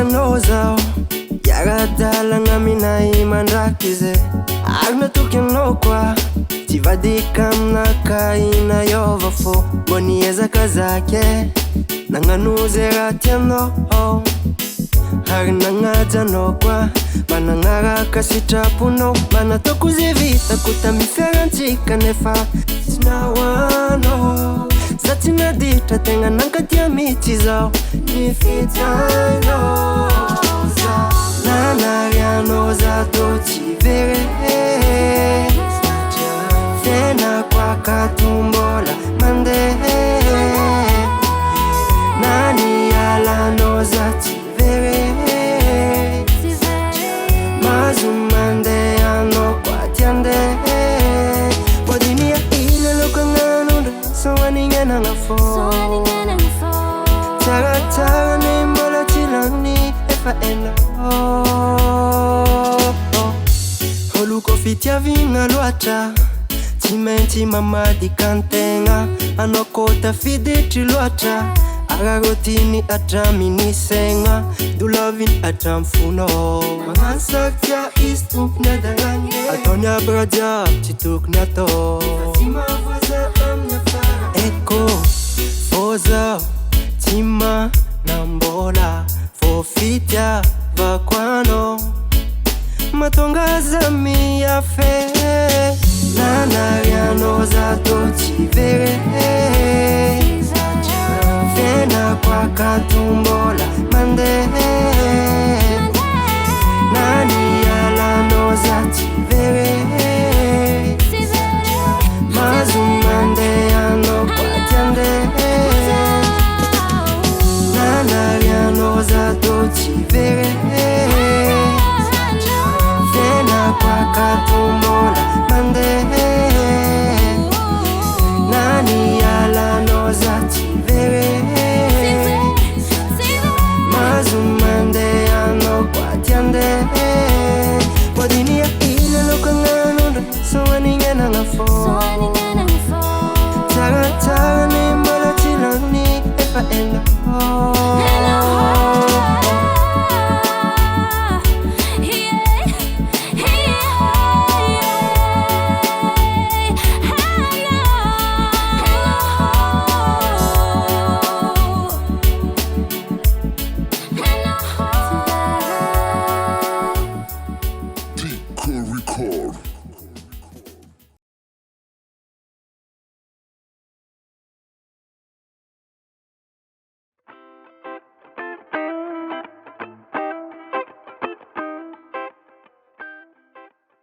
Nozao Yaradala ngamina imandrakize Agna tukiano kwa Tivadika mnakaina yovafo Bonieza kazake Nanganuze ratiano Harinangaja no kwa Manangara kasitapuno Manatokuzivita kutamiferantika nefa Sinawano Satina dita tenga nankatia miti zao Nifitano za Nanariano za tochivere Fena kwa katumbola mande Nani alano za tivere Mazumande ano kwa tiande Wadinia ile lokangano Sawani ngana ngafo Tara ni mola tilani Efa eno Holuko fitia vinga luata Timenti mamadi kantenga Anokota fide chiluata Agagotini atamini senga Dulavin atamfuno Mangasakya istuk nadaranye Atonya braja chituk nato Fatima voza amnya fara Eko Foza Tima Nambola Fofitya Vakwano Matonga zami ya fe Nanariano za tochivere Fena kwa katumbola mande Nani alano za tivere Mazumande ano kwa tiande Nanariano za tochivere Fena kwa katumbola